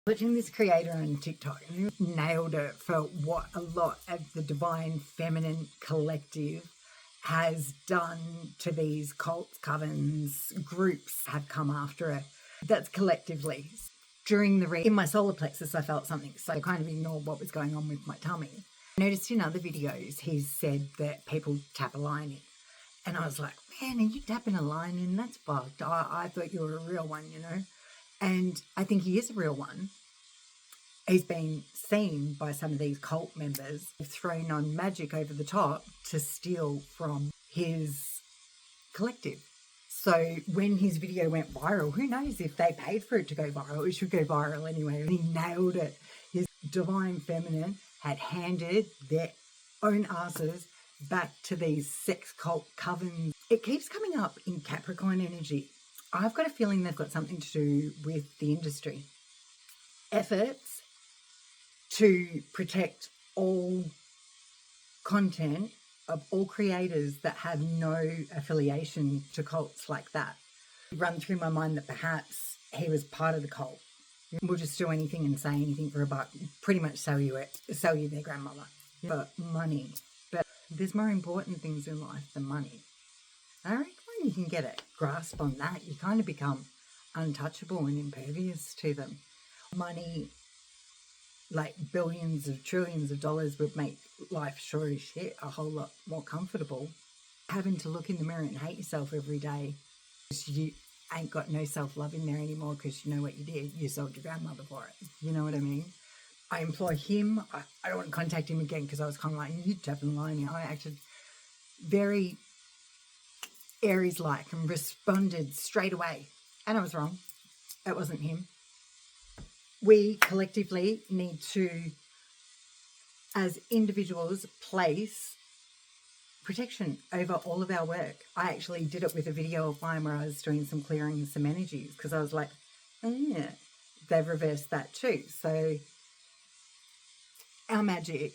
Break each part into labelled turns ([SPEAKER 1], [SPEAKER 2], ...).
[SPEAKER 1] Watching this creator on TikTok, and he nailed it for what a lot of the divine feminine collective has done to these cults, covens, groups have come after her. That's collectively. During in my solar plexus, I felt something, so I kind of ignored what was going on with my tummy. I noticed in other videos, he's said that people tap a line in. And I was like, man, are you tapping a line in? That's bugged. I thought you were a real one, you know? And I think he is a real one. He's been seen by some of these cult members thrown on magic over the top to steal from his collective. So when his video went viral, who knows if they paid for it to go viral? It should go viral anyway. And he nailed it. His divine feminine had handed their own asses back to these sex cult covens. It keeps coming up in Capricorn energy. I've got a feeling they've got something to do with the industry. Efforts to protect all content of all creators that have no affiliation to cults like that. It run through my mind that perhaps he was part of the cult. We'll just do anything and say anything for a buck. Pretty much sell you their grandmother for money. But there's more important things in life than money. I reckon when you can get a grasp on that, you kind of become untouchable and impervious to them. Money, like billions of trillions of dollars, would make life sure as shit a whole lot more comfortable. Having to look in the mirror and hate yourself every day because you ain't got no self-love in there anymore because you know what you did. You sold your grandmother for it. You know what I mean? I implore him. I don't want to contact him again because I was kind of like, you tapping the line. I acted very Aries-like and responded straight away. And I was wrong. It wasn't him. We collectively need to, as individuals, place protection over all of our work. I actually did it with a video of mine where I was doing some clearing some energies because I was like, oh yeah, they've reversed that too. So our magic,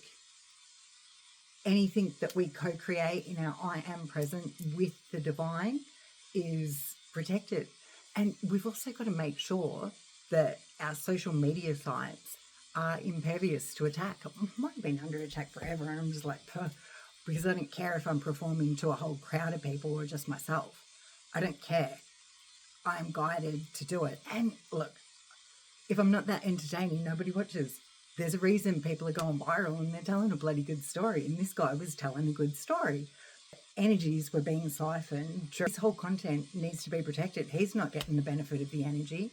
[SPEAKER 1] anything that we co-create in our I am present with the divine is protected. And we've also got to make sure that our social media sites are impervious to attack. It might have been under attack forever, and I'm just like, because I don't care if I'm performing to a whole crowd of people or just myself. I don't care. I'm guided to do it. And look, if I'm not that entertaining, nobody watches. There's a reason people are going viral and they're telling a bloody good story. And this guy was telling a good story. Energies were being siphoned. His whole content needs to be protected. He's not getting the benefit of the energy.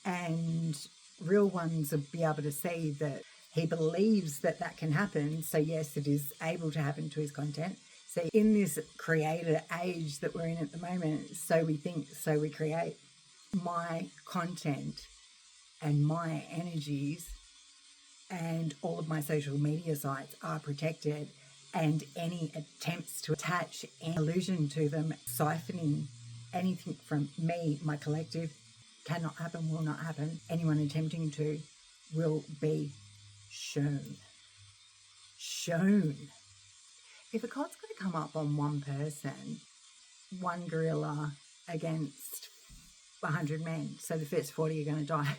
[SPEAKER 1] And real ones will be able to see that he believes that that can happen. So yes, it is able to happen to his content. So in this creator age that we're in at the moment, so we think, so we create. My content and my energies and all of my social media sites are protected, and any attempts to attach any illusion to them, siphoning anything from me, my collective, cannot happen, will not happen. Anyone attempting to will be shown. If a cult's going to come up on one person, one gorilla against 100 men, so the first 40 are going to die.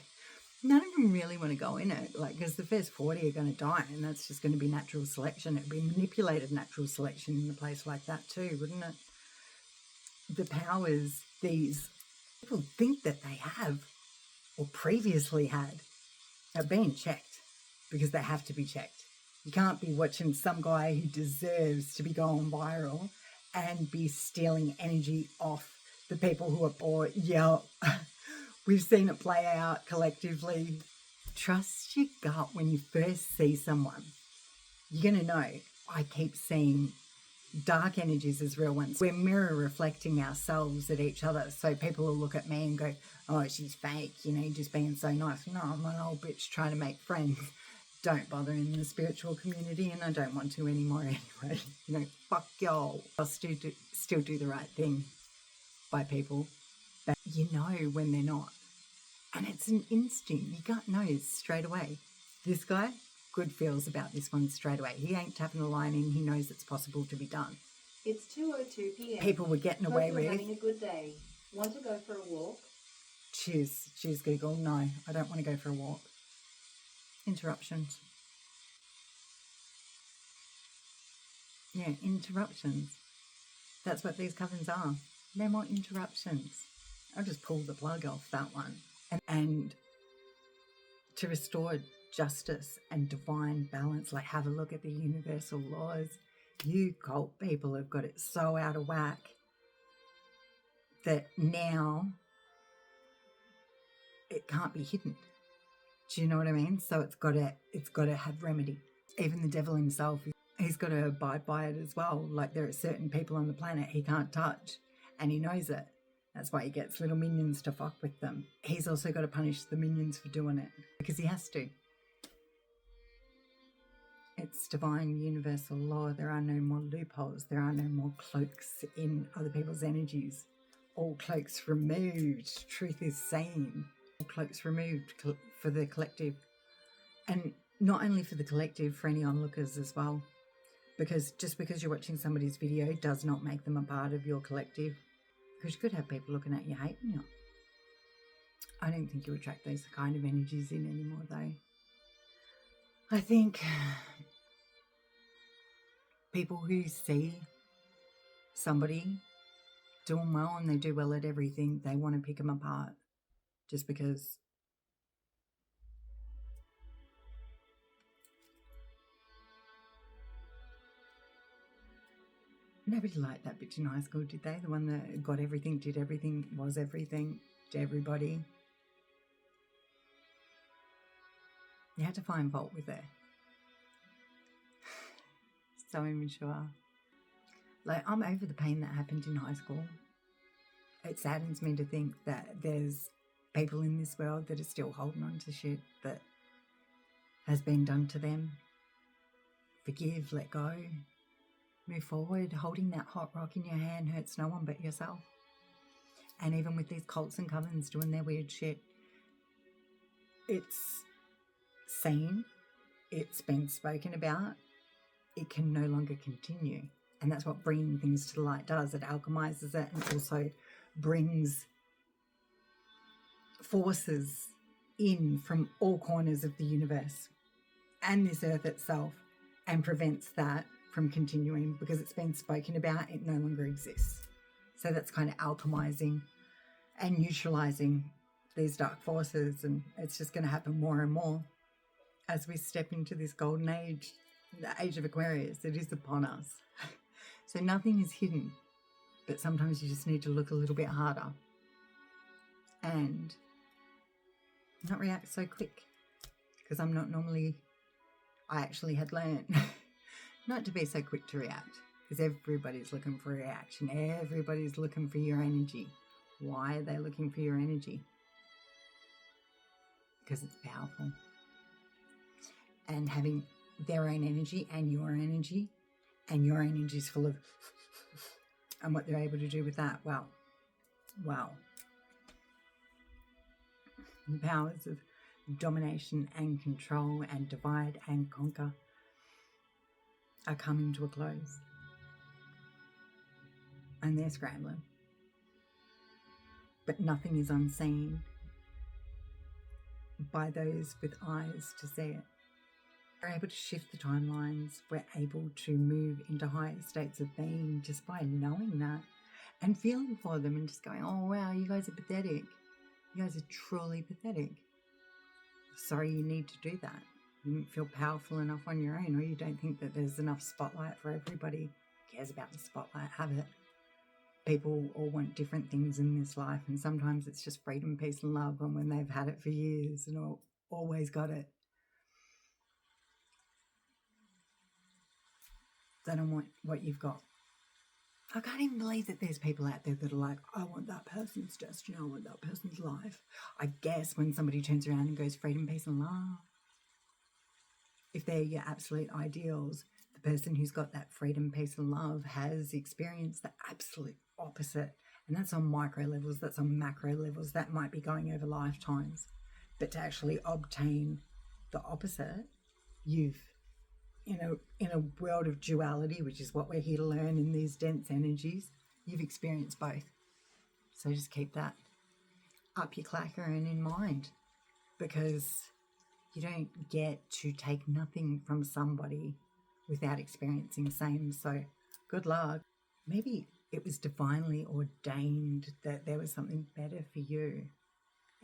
[SPEAKER 1] None of them really want to go in it, because the first 40 are going to die, and that's just going to be natural selection. It would be manipulated natural selection in a place like that too, wouldn't it? The powers these people think that they have or previously had are being checked because they have to be checked. You can't be watching some guy who deserves to be going viral and be stealing energy off the people who are poor. Yeah, we've seen it play out collectively. Trust your gut when you first see someone. You're going to know. I keep seeing dark energies as real ones. We're mirror reflecting ourselves at each other. So people will look at me and go, oh, she's fake, just being so nice. No, I'm an old bitch trying to make friends. Don't bother in the spiritual community, and I don't want to anymore anyway. Fuck y'all. I'll still do the right thing by people. But you know when they're not. And it's an instinct. Your gut knows straight away. This guy, good feels about this one straight away. He ain't tapping the line in. He knows it's possible to be done.
[SPEAKER 2] It's 2:02 p.m.
[SPEAKER 1] People were getting away with.
[SPEAKER 2] Having a good day. Want to go for a walk?
[SPEAKER 1] Cheers, Google. No, I don't want to go for a walk. Interruptions. Yeah, interruptions. That's what these covens are. They're more interruptions. I'll just pull the plug off that one. And to restore justice and divine balance, like have a look at the universal laws. You cult people have got it so out of whack that now it can't be hidden. Do you know what I mean? So it's got to have remedy. Even the devil himself, he's got to abide by it as well. Like there are certain people on the planet he can't touch, and he knows it. That's why he gets little minions to fuck with them. He's also got to punish the minions for doing it because he has to. It's divine universal law. There are no more loopholes. There are no more cloaks in other people's energies. All cloaks removed. Truth is seen. All cloaks removed for the collective. And not only for the collective, for any onlookers as well. Because just because you're watching somebody's video does not make them a part of your collective. Because you could have people looking at you hating you. I don't think you attract those kind of energies in anymore though. I think people who see somebody doing well and they do well at everything, they want to pick them apart just because nobody liked that bitch in high school, did they? The one that got everything, did everything, was everything to everybody. You had to find fault with her. So immature. Like, I'm over the pain that happened in high school. It saddens me to think that there's people in this world that are still holding on to shit that has been done to them. Forgive, let go, move forward. Holding that hot rock in your hand hurts no one but yourself. And even with these cults and covens doing their weird shit, it's seen, it's been spoken about, it can no longer continue. And that's what bringing things to the light does. It alchemizes it and also brings forces in from all corners of the universe and this earth itself and prevents that from continuing because it's been spoken about, it no longer exists. So that's kind of alchemizing and neutralizing these dark forces, and it's just going to happen more and more as we step into this golden age, the age of Aquarius. It is upon us. So nothing is hidden, but sometimes you just need to look a little bit harder and not react so quick, because I'm not normally, I actually had learned not to be so quick to react, because everybody's looking for a reaction. Everybody's looking for your energy. Why are they looking for your energy? Because it's powerful. And having their own energy and your energy is full of and what they're able to do with that, wow. The powers of domination and control and divide and conquer are coming to a close, and they're scrambling, but nothing is unseen by those with eyes to see it. We're able to shift the timelines. We're able to move into higher states of being just by knowing that and feeling for them and just going, oh, wow, you guys are pathetic. You guys are truly pathetic. Sorry you need to do that. You don't feel powerful enough on your own, or you don't think that there's enough spotlight for everybody. Who cares about the spotlight? Have it. People all want different things in this life, and sometimes it's just freedom, peace and love, and when they've had it for years and always got it, they don't want what you've got. I can't even believe that there's people out there that are like, I want that person's destiny, I want that person's life. I guess when somebody turns around and goes freedom, peace and love, if they're your absolute ideals, the person who's got that freedom, peace and love has experienced the absolute opposite. And that's on micro levels, that's on macro levels, that might be going over lifetimes. But to actually obtain the opposite, you've in a world of duality, which is what we're here to learn in these dense energies, you've experienced both. So just keep that up your clacker and in mind, because You don't get to take nothing from somebody without experiencing the same. So good luck. Maybe it was divinely ordained that there was something better for you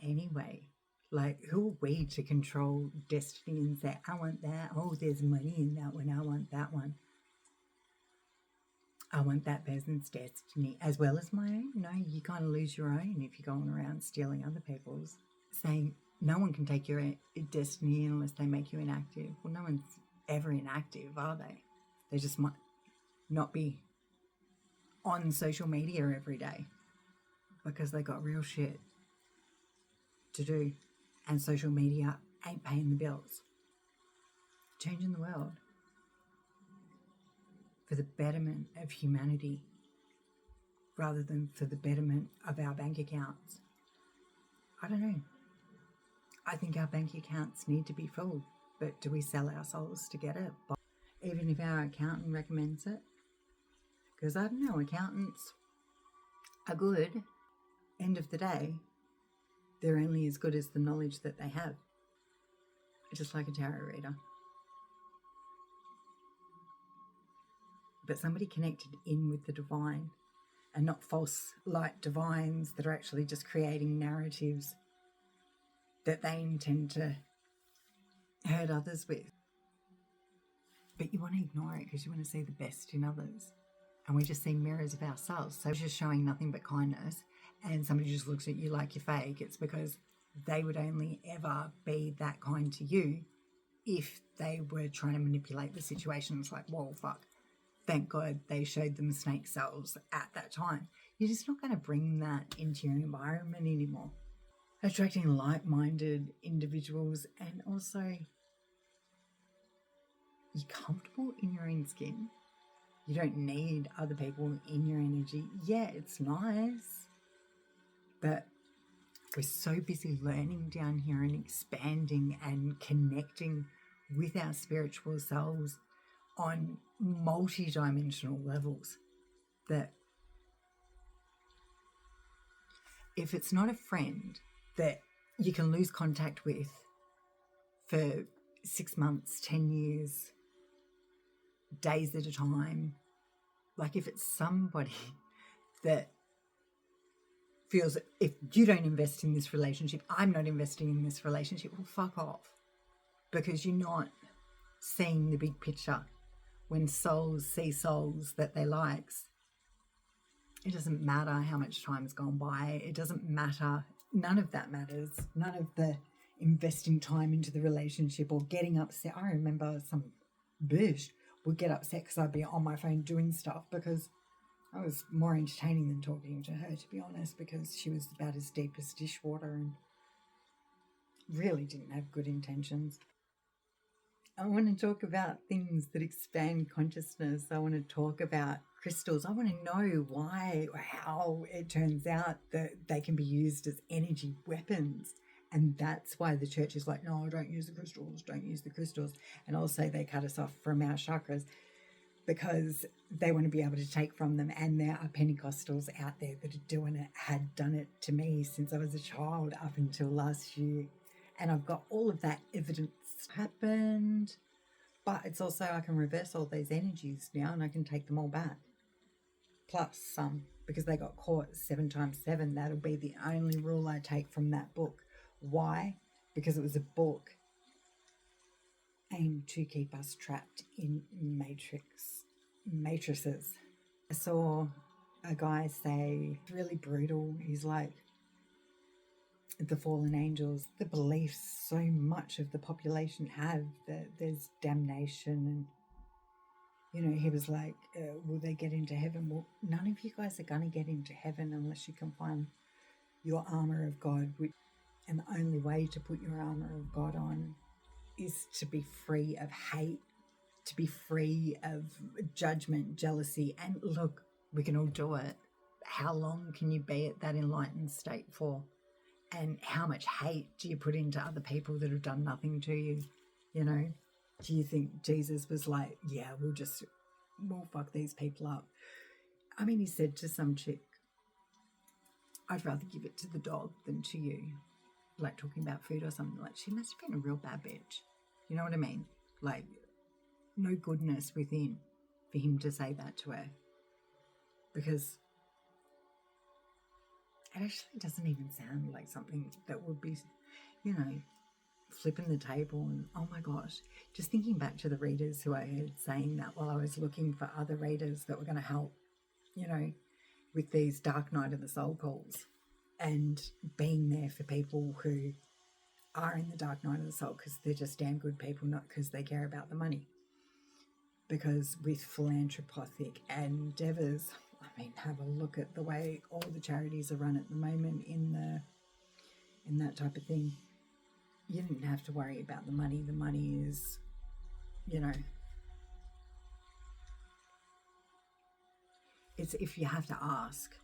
[SPEAKER 1] anyway. Like, who are we to control destiny and say, I want that. Oh, there's money in that one. I want that one. I want that person's destiny as well as my own. No, you kind of lose your own if you're going around stealing other people's. Saying no one can take your destiny unless they make you inactive. Well, no one's ever inactive, are they? They just might not be on social media every day because they got real shit to do. And social media ain't paying the bills. Changing the world for the betterment of humanity rather than for the betterment of our bank accounts. I don't know. I think our bank accounts need to be full, but do we sell our souls to get it? Even if our accountant recommends it? Because I don't know, accountants are good. End of the day, they're only as good as the knowledge that they have. Just like a tarot reader. But somebody connected in with the divine and not false light divines that are actually just creating narratives that they intend to hurt others with. But you want to ignore it because you want to see the best in others. And we just see mirrors of ourselves. So just showing nothing but kindness and somebody just looks at you like you're fake. It's because they would only ever be that kind to you if they were trying to manipulate the situation. It's like, whoa, fuck. Thank God they showed them snake cells at that time. You're just not going to bring that into your environment anymore. Attracting like-minded individuals, and also you're comfortable in your own skin. You don't need other people in your energy. Yeah, it's nice, but we're so busy learning down here and expanding and connecting with our spiritual selves on multi-dimensional levels that if it's not a friend that you can lose contact with for 6 months, 10 years, days at a time, like if it's somebody that feels that if you don't invest in this relationship, I'm not investing in this relationship, well, fuck off. Because you're not seeing the big picture. When souls see souls that they like, it doesn't matter how much time's gone by. It doesn't matter. None of that matters. None of the investing time into the relationship or getting upset. I remember some bitch would get upset because I'd be on my phone doing stuff because I was more entertaining than talking to her, to be honest, because she was about as deep as dishwater and really didn't have good intentions. I want to talk about things that expand consciousness. I want to talk about crystals. I want to know why or how it turns out that they can be used as energy weapons. And that's why the church is like, no, don't use the crystals, don't use the crystals. And also they cut us off from our chakras because they want to be able to take from them. And there are Pentecostals out there that are doing it, had done it to me since I was a child up until last year. And I've got all of that evidence happened, but it's also I can reverse all these energies now and I can take them all back. Plus some, because they got caught 7 times 7. That'll be the only rule I take from that book. Why? Because it was a book aimed to keep us trapped in matrices. I saw a guy say, it's really brutal. He's like, the fallen angels, the beliefs so much of the population have that there's damnation. And, he was like, will they get into heaven? Well, none of you guys are going to get into heaven unless you can find your armor of God. And the only way to put your armor of God on is to be free of hate, to be free of judgment, jealousy. And look, we can all do it. How long can you be at that enlightened state for? And how much hate do you put into other people that have done nothing to you? Do you think Jesus was like, yeah, we'll fuck these people up? I mean, he said to some chick, I'd rather give it to the dog than to you. like talking about food or something. Like, she must have been a real bad bitch. You know what I mean? Like, no goodness within for him to say that to her, because it actually doesn't even sound like something that would be, you know, flipping the table. And oh my gosh, just thinking back to the readers who I heard saying that while I was looking for other readers that were going to help, you know, with these Dark Night of the Soul calls, and being there for people who are in the Dark Night of the Soul because they're just damn good people, not because they care about the money. Because with philanthropic endeavours, I mean, have a look at the way all the charities are run at the moment in that type of thing. You didn't have to worry about the money. The money is, you know, it's if you have to ask,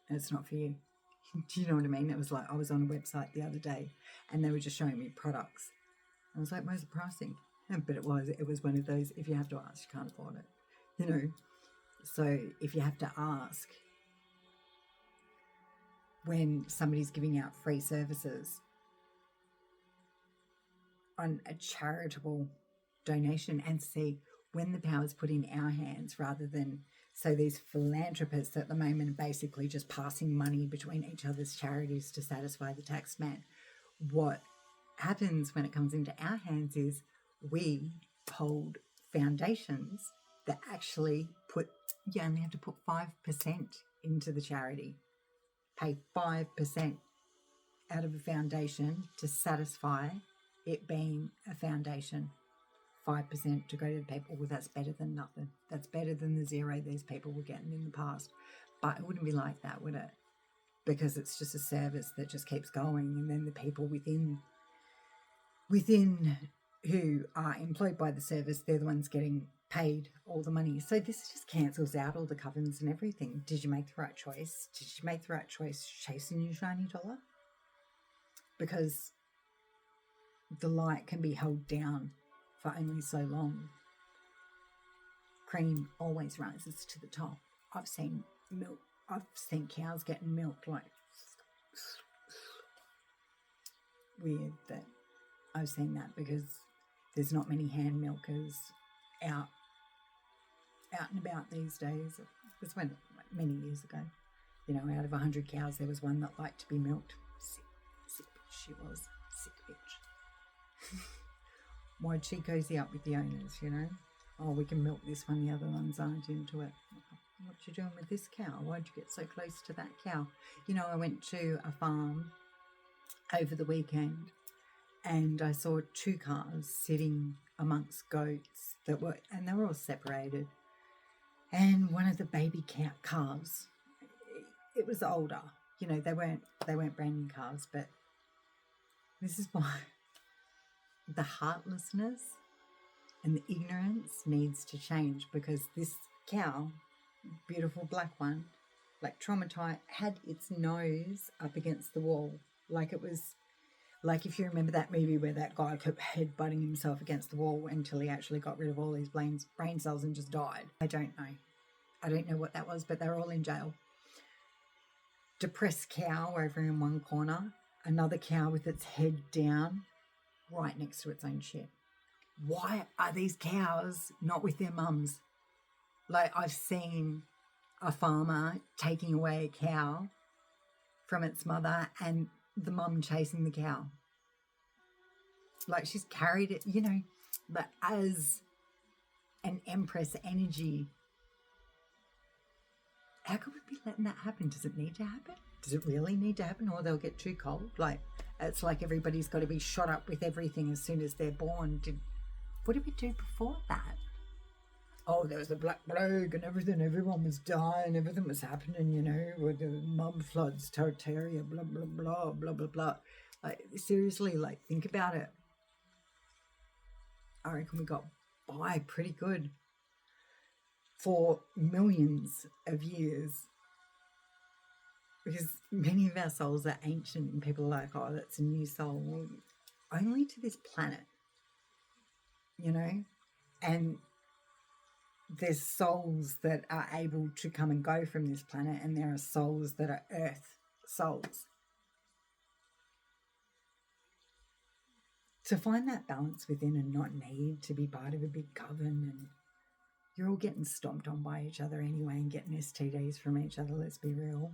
[SPEAKER 1] it's not for you. Do you know what I mean? It was like, I was on a website the other day and they were just showing me products. I was like, where's the pricing? But it was one of those, if you have to ask, you can't afford it, you know. So if you have to ask when somebody's giving out free services on a charitable donation, and see when the power's put in our hands rather than, so these philanthropists at the moment are basically just passing money between each other's charities to satisfy the tax man. What happens when it comes into our hands is we hold foundations that actually you only have to put 5% into the charity. Pay 5% out of a foundation to satisfy it being a foundation. 5% to go to the people. Well, that's better than nothing. That's better than the zero these people were getting in the past. But it wouldn't be like that, would it? Because it's just a service that just keeps going, and then the people within who are employed by the service, they're the ones getting paid all the money. So this just cancels out all the covens and everything. Did you make the right choice? Did you make the right choice chasing your shiny dollar? Because the light can be held down for only so long. Cream always rises to the top. I've seen cows getting milked like weird that I've seen that, because there's not many hand milkers out and about these days. It was when, like, many years ago, you know, out of 100 cows there was one that liked to be milked. Sick bitch she was. Sick bitch. Why'd she cozy up with the owners, you know? Oh, we can milk this one, the other ones aren't into it. What you doing with this cow? Why'd you get so close to that cow? You know, I went to a farm over the weekend and I saw 2 calves sitting amongst goats and they were all separated. And one of the baby calves, it was older. You know, they weren't brand new calves, but this is why the heartlessness and the ignorance needs to change, because this cow, beautiful black one, like traumatized, had its nose up against the wall. Like it was, like if you remember that movie where that guy kept headbutting himself against the wall until he actually got rid of all his brain cells and just died. I don't know what that was, but they're all in jail. Depressed cow over in one corner, another cow with its head down right next to its own shit. Why are these cows not with their mums? Like, I've seen a farmer taking away a cow from its mother and the mum chasing the cow. Like, she's carried it, you know, but as an empress energy, how could we be letting that happen? Does it need to happen? Does it really need to happen, or they'll get too cold? Like, it's like everybody's got to be shot up with everything as soon as they're born. What did we do before that? Oh, there was the Black Plague and everything. Everyone was dying. Everything was happening, you know, with the mud floods, Tartaria, blah, blah, blah, blah, blah, blah. Like, seriously, like, think about it. I reckon we got by pretty good for millions of years, because many of our souls are ancient and people are like, oh, that's a new soul. Well, only to this planet, you know, and there's souls that are able to come and go from this planet, and there are souls that are earth souls. to find that balance within and not need to be part of a big coven, and you're all getting stomped on by each other anyway and getting STDs from each other, let's be real.